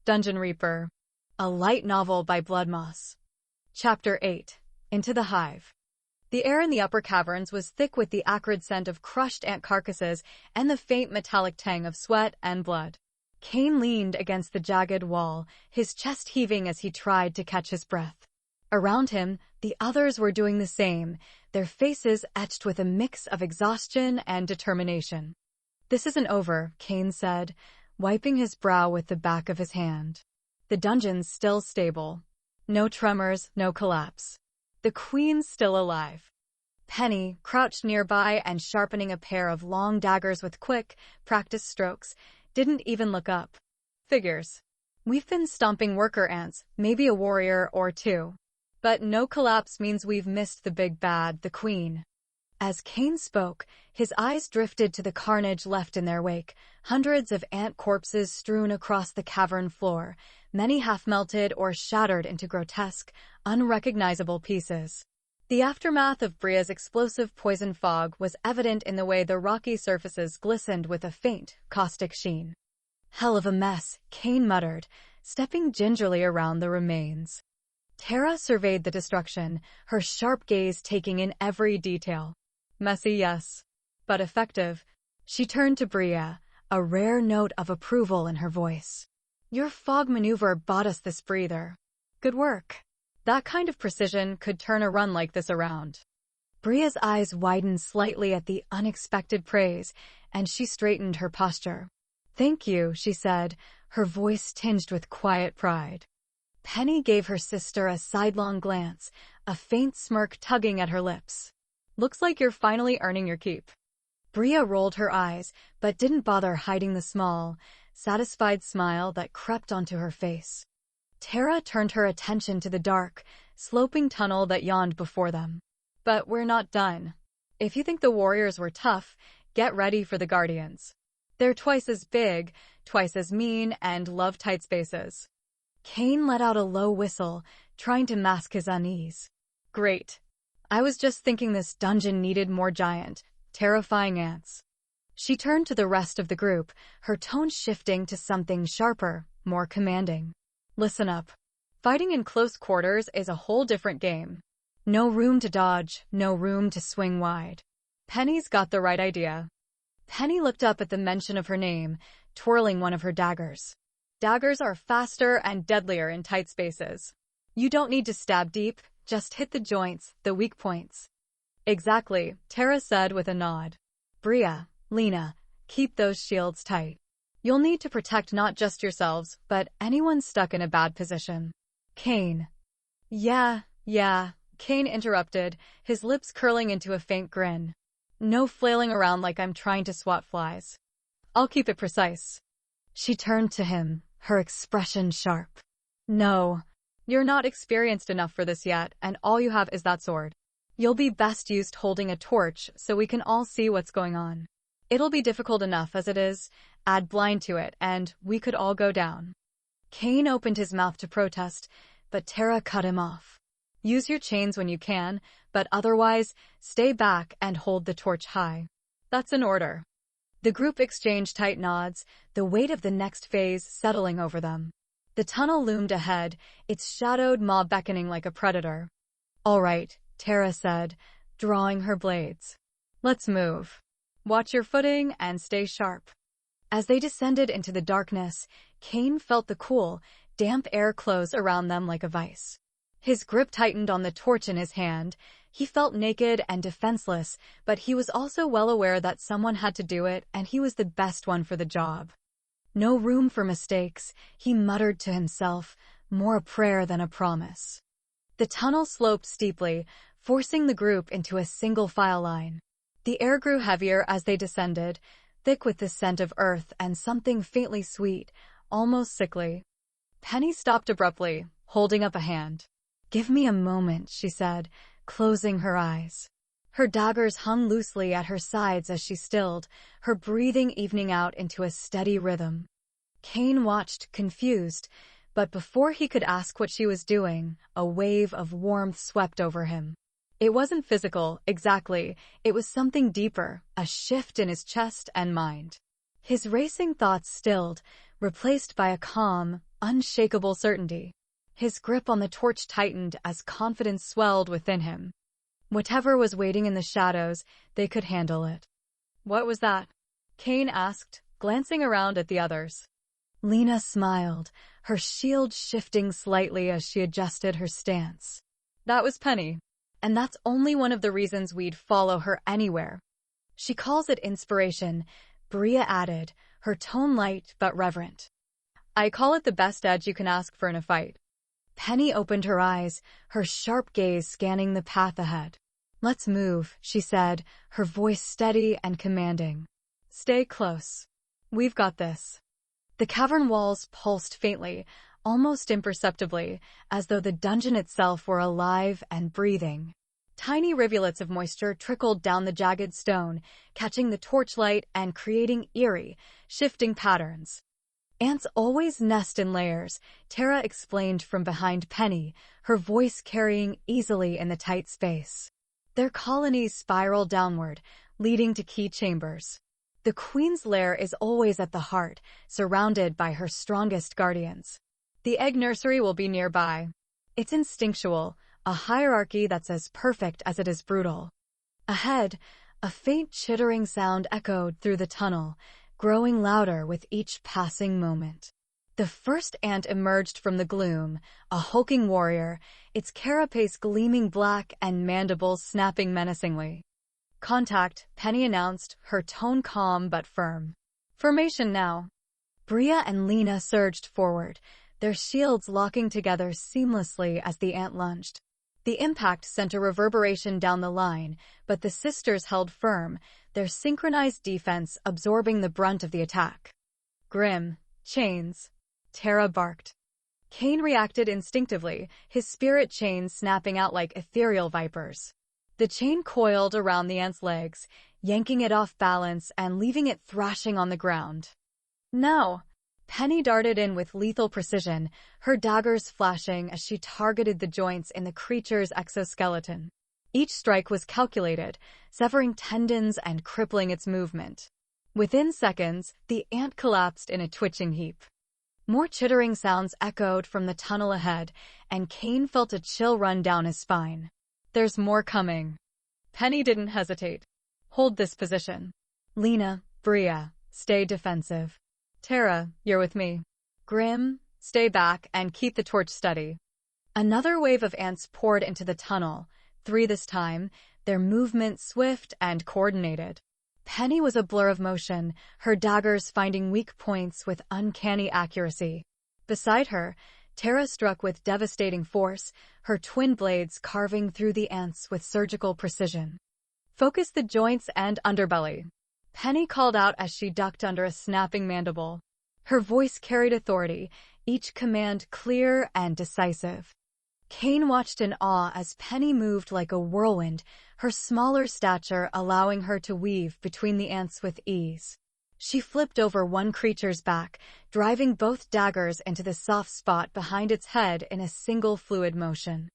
Dungeon Reaper. A light novel by Bloodmoss. Chapter 8. Into the Hive. The air in the upper caverns was thick with the acrid scent of crushed ant carcasses and the faint metallic tang of sweat and blood. Cain leaned against the jagged wall, his chest heaving as he tried to catch his breath. Around him, the others were doing the same, their faces etched with a mix of exhaustion and determination. "This isn't over," Cain said, wiping his brow with the back of his hand. The dungeon's still stable. No tremors, no collapse. The queen's still alive. Penny, crouched nearby and sharpening a pair of long daggers with quick, practiced strokes, didn't even look up. "Figures. We've been stomping worker ants, maybe a warrior or two. But no collapse means we've missed the big bad, the queen." As Cain spoke, his eyes drifted to the carnage left in their wake, hundreds of ant corpses strewn across the cavern floor, many half-melted or shattered into grotesque, unrecognizable pieces. The aftermath of Bria's explosive poison fog was evident in the way the rocky surfaces glistened with a faint, caustic sheen. "Hell of a mess," Cain muttered, stepping gingerly around the remains. Tara surveyed the destruction, her sharp gaze taking in every detail. "Messy, yes, but effective." She turned to Bria, a rare note of approval in her voice. "Your fog maneuver bought us this breather. Good work. That kind of precision could turn a run like this around." Bria's eyes widened slightly at the unexpected praise, and she straightened her posture. "Thank you," she said, her voice tinged with quiet pride. Penny gave her sister a sidelong glance, a faint smirk tugging at her lips. "Looks like you're finally earning your keep." Bria rolled her eyes, but didn't bother hiding the small, satisfied smile that crept onto her face. Tara turned her attention to the dark, sloping tunnel that yawned before them. "But we're not done. If you think the warriors were tough, get ready for the guardians. They're twice as big, twice as mean, and love tight spaces." Cain let out a low whistle, trying to mask his unease. "Great. I was just thinking this dungeon needed more giant, terrifying ants." She turned to the rest of the group, her tone shifting to something sharper, more commanding. "Listen up. Fighting in close quarters is a whole different game. No room to dodge, no room to swing wide. Penny's got the right idea." Penny looked up at the mention of her name, twirling one of her daggers. "Daggers are faster and deadlier in tight spaces. You don't need to stab deep, just hit the joints, the weak points." "Exactly," Tara said with a nod. "Bria, Lena, keep those shields tight. You'll need to protect not just yourselves, but anyone stuck in a bad position." Cain. Yeah, Cain interrupted, his lips curling into a faint grin. "No flailing around like I'm trying to swat flies. I'll keep it precise." She turned to him, her expression sharp. "No. You're not experienced enough for this yet, and all you have is that sword. You'll be best used holding a torch so we can all see what's going on. It'll be difficult enough as it is, add blind to it, and we could all go down." Cain opened his mouth to protest, but Tara cut him off. "Use your chains when you can, but otherwise, stay back and hold the torch high. That's an order." The group exchanged tight nods, the weight of the next phase settling over them. The tunnel loomed ahead, its shadowed maw beckoning like a predator. "All right," Tara said, drawing her blades. "Let's move. Watch your footing and stay sharp." As they descended into the darkness, Cain felt the cool, damp air close around them like a vice. His grip tightened on the torch in his hand. He felt naked and defenseless, but he was also well aware that someone had to do it, and he was the best one for the job. No room for mistakes, he muttered to himself, more a prayer than a promise. The tunnel sloped steeply, forcing the group into a single file line. The air grew heavier as they descended, thick with the scent of earth and something faintly sweet, almost sickly. Penny stopped abruptly, holding up a hand. "Give me a moment," she said, closing her eyes. Her daggers hung loosely at her sides as she stilled, her breathing evening out into a steady rhythm. Cain watched, confused, but before he could ask what she was doing, a wave of warmth swept over him. It wasn't physical, exactly, it was something deeper, a shift in his chest and mind. His racing thoughts stilled, replaced by a calm, unshakable certainty. His grip on the torch tightened as confidence swelled within him. Whatever was waiting in the shadows, they could handle it. What was that? Cain asked, glancing around at the others. Lena smiled, her shield shifting slightly as she adjusted her stance. That was Penny. And that's only one of the reasons we'd follow her anywhere. She calls it inspiration, Bria added, her tone light but reverent. I call it the best edge you can ask for in a fight. Penny opened her eyes, her sharp gaze scanning the path ahead. Let's move, she said, her voice steady and commanding. Stay close. We've got this. The cavern walls pulsed faintly, almost imperceptibly, as though the dungeon itself were alive and breathing. Tiny rivulets of moisture trickled down the jagged stone, catching the torchlight and creating eerie, shifting patterns. Ants always nest in layers, Tara explained from behind Penny, her voice carrying easily in the tight space. Their colonies spiral downward, leading to key chambers. The queen's lair is always at the heart, surrounded by her strongest guardians. The egg nursery will be nearby. It's instinctual, a hierarchy that's as perfect as it is brutal. Ahead, a faint chittering sound echoed through the tunnel, growing louder with each passing moment. The first ant emerged from the gloom, a hulking warrior, its carapace gleaming black and mandibles snapping menacingly. Contact, Penny announced, her tone calm but firm. Formation now. Bria and Lena surged forward, their shields locking together seamlessly as the ant lunged. The impact sent a reverberation down the line, but the sisters held firm, their synchronized defense absorbing the brunt of the attack. Grim, chains. Tara barked. Cain reacted instinctively, his spirit chains snapping out like ethereal vipers. The chain coiled around the ant's legs, yanking it off balance and leaving it thrashing on the ground. Now! Penny darted in with lethal precision, her daggers flashing as she targeted the joints in the creature's exoskeleton. Each strike was calculated, severing tendons and crippling its movement. Within seconds, the ant collapsed in a twitching heap. More chittering sounds echoed from the tunnel ahead, and Cain felt a chill run down his spine. There's more coming. Penny didn't hesitate. Hold this position. Lena, Bria, stay defensive. Tara, you're with me. Grim, stay back and keep the torch steady. Another wave of ants poured into the tunnel, 3 this time, their movement swift and coordinated. Penny was a blur of motion, her daggers finding weak points with uncanny accuracy. Beside her, Tara struck with devastating force, her twin blades carving through the ants with surgical precision. Focus the joints and underbelly. Penny called out as she ducked under a snapping mandible. Her voice carried authority, each command clear and decisive. Cain watched in awe as Penny moved like a whirlwind, her smaller stature allowing her to weave between the ants with ease. She flipped over one creature's back, driving both daggers into the soft spot behind its head in a single fluid motion.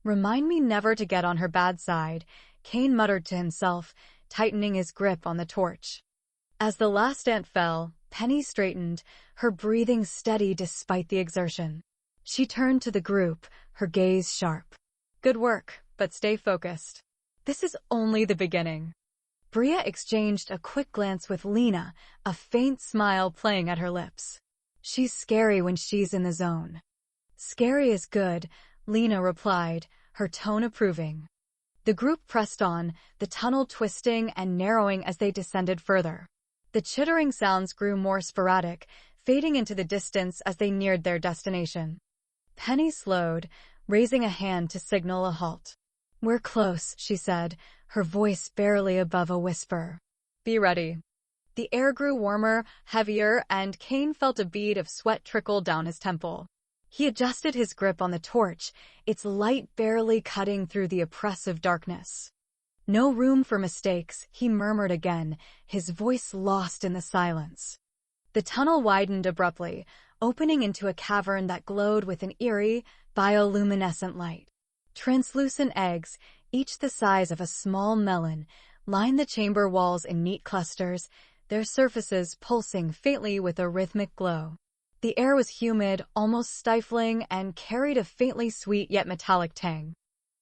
Remind me never to get on her bad side, Cain muttered to himself, tightening his grip on the torch. As the last ant fell, Penny straightened, her breathing steady despite the exertion. She turned to the group, her gaze sharp. Good work, but stay focused. This is only the beginning. Bria exchanged a quick glance with Lena, a faint smile playing at her lips. She's scary when she's in the zone. Scary is good, Lena replied, her tone approving. The group pressed on, the tunnel twisting and narrowing as they descended further. The chittering sounds grew more sporadic, fading into the distance as they neared their destination. Penny slowed, raising a hand to signal a halt. We're close, she said, her voice barely above a whisper. Be ready. The air grew warmer, heavier, and Cain felt a bead of sweat trickle down his temple. He adjusted his grip on the torch, its light barely cutting through the oppressive darkness. No room for mistakes, he murmured again, his voice lost in the silence. The tunnel widened abruptly, opening into a cavern that glowed with an eerie, bioluminescent light. Translucent eggs, each the size of a small melon, lined the chamber walls in neat clusters, their surfaces pulsing faintly with a rhythmic glow. The air was humid, almost stifling, and carried a faintly sweet yet metallic tang.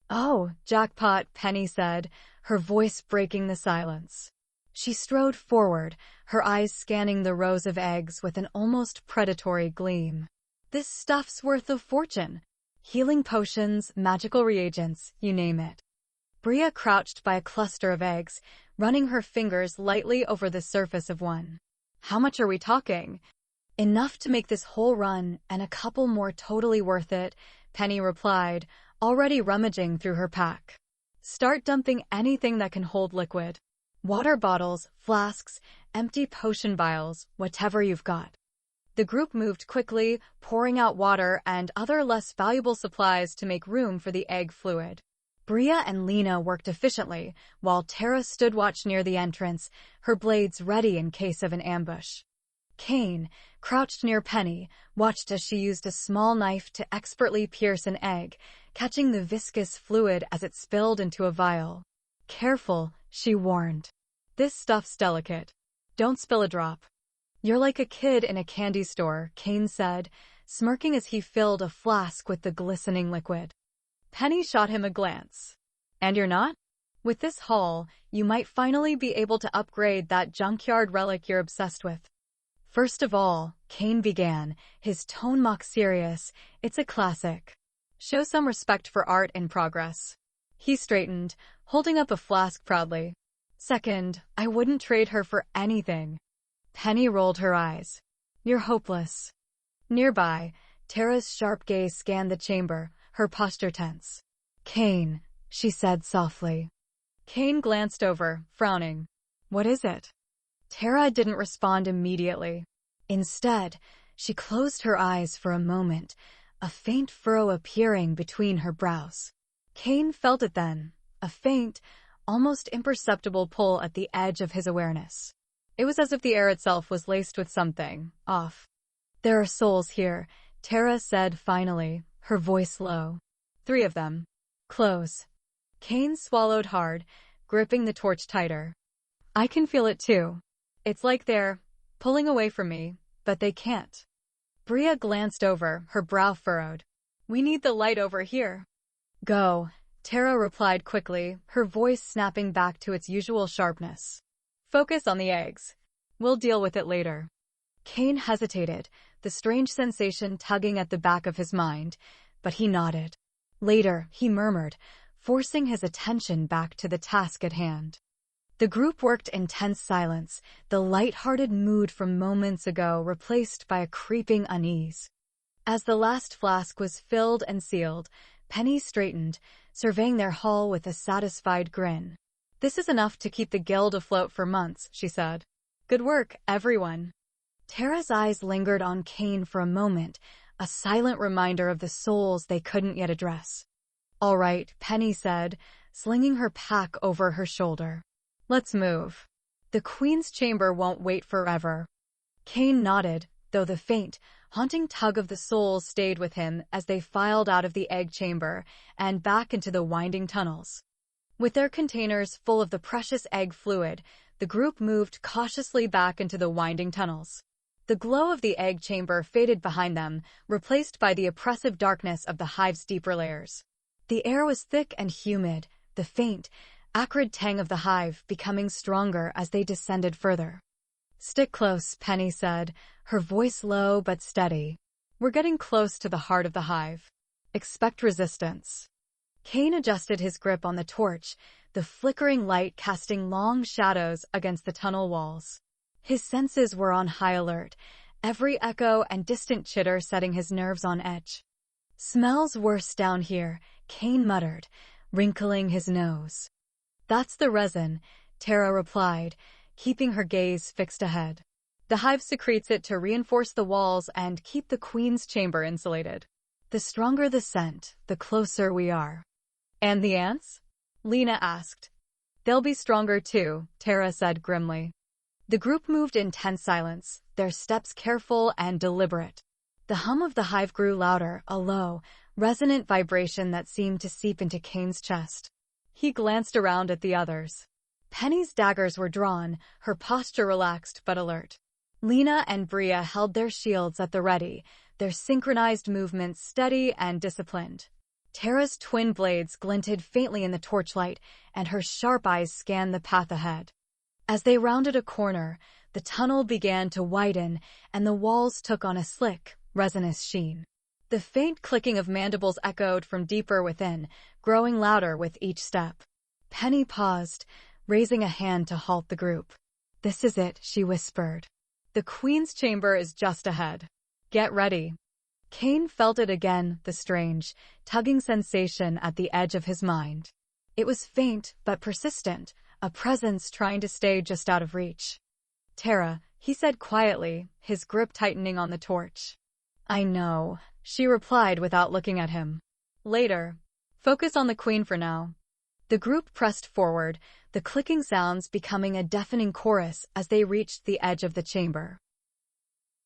"Oh, jackpot," Penny said, her voice breaking the silence. She strode forward, her eyes scanning the rows of eggs with an almost predatory gleam. "This stuff's worth a fortune. Healing potions, magical reagents, you name it." Bria crouched by a cluster of eggs, running her fingers lightly over the surface of one. "How much are we talking?" "Enough to make this whole run, and a couple more totally worth it," Penny replied, already rummaging through her pack. "Start dumping anything that can hold liquid. Water bottles, flasks, empty potion vials, whatever you've got." The group moved quickly, pouring out water and other less valuable supplies to make room for the egg fluid. Bria and Lena worked efficiently, while Tara stood watch near the entrance, her blades ready in case of an ambush. Cain, crouched near Penny, watched as she used a small knife to expertly pierce an egg, catching the viscous fluid as it spilled into a vial. "Careful," she warned. "This stuff's delicate. Don't spill a drop." "You're like a kid in a candy store," Cain said, smirking as he filled a flask with the glistening liquid. Penny shot him a glance. "And you're not? With this haul, you might finally be able to upgrade that junkyard relic you're obsessed with." "First of all," Cain began, his tone mock serious, "it's a classic. Show some respect for art in progress." He straightened, holding up a flask proudly. "Second, I wouldn't trade her for anything." Penny rolled her eyes. "You're hopeless." Nearby, Tara's sharp gaze scanned the chamber, her posture tense. "Cain," she said softly. Cain glanced over, frowning. "What is it?" Tara didn't respond immediately. Instead, she closed her eyes for a moment, a faint furrow appearing between her brows. Cain felt it then, a faint, almost imperceptible pull at the edge of his awareness. It was as if the air itself was laced with something off. "There are souls here," Tara said finally, her voice low. "3 of them. Close." Cain swallowed hard, gripping the torch tighter. "I can feel it too. It's like they're pulling away from me, but they can't." Bria glanced over, her brow furrowed. "We need the light over here." "Go," Tara replied quickly, her voice snapping back to its usual sharpness. "Focus on the eggs. We'll deal with it later." Cain hesitated, the strange sensation tugging at the back of his mind, but he nodded. Later, he murmured, forcing his attention back to the task at hand. The group worked in tense silence, the light-hearted mood from moments ago replaced by a creeping unease. As the last flask was filled and sealed, Penny straightened, surveying their haul with a satisfied grin. "This is enough to keep the guild afloat for months," she said. "Good work, everyone." Tara's eyes lingered on Cain for a moment, a silent reminder of the souls they couldn't yet address. "All right," Penny said, slinging her pack over her shoulder. "Let's move. The Queen's chamber won't wait forever." Cain nodded, though the faint, haunting tug of the souls stayed with him as they filed out of the egg chamber and back into the winding tunnels. With their containers full of the precious egg fluid, the group moved cautiously back into the winding tunnels. The glow of the egg chamber faded behind them, replaced by the oppressive darkness of the hive's deeper layers. The air was thick and humid, the faint, acrid tang of the hive becoming stronger as they descended further. "Stick close," Penny said, her voice low but steady. "We're getting close to the heart of the hive. Expect resistance." Cain adjusted his grip on the torch, the flickering light casting long shadows against the tunnel walls. His senses were on high alert, every echo and distant chitter setting his nerves on edge. "Smells worse down here," Cain muttered, wrinkling his nose. "That's the resin," Tara replied, keeping her gaze fixed ahead. "The hive secretes it to reinforce the walls and keep the Queen's chamber insulated. The stronger the scent, the closer we are." "And the ants?" Lena asked. "They'll be stronger too," Tara said grimly. The group moved in tense silence, their steps careful and deliberate. The hum of the hive grew louder, a low, resonant vibration that seemed to seep into Cain's chest. He glanced around at the others. Penny's daggers were drawn, her posture relaxed but alert. Lena and Bria held their shields at the ready, their synchronized movements steady and disciplined. Tara's twin blades glinted faintly in the torchlight, and her sharp eyes scanned the path ahead. As they rounded a corner, the tunnel began to widen, and the walls took on a slick, resinous sheen. The faint clicking of mandibles echoed from deeper within, growing louder with each step. Penny paused, raising a hand to halt the group. "This is it," she whispered. "The Queen's chamber is just ahead. Get ready." Cain felt it again, the strange, tugging sensation at the edge of his mind. It was faint but persistent, a presence trying to stay just out of reach. "Tara," he said quietly, his grip tightening on the torch. "I know," she replied without looking at him. "Later. Focus on the Queen for now." The group pressed forward, the clicking sounds becoming a deafening chorus as they reached the edge of the chamber.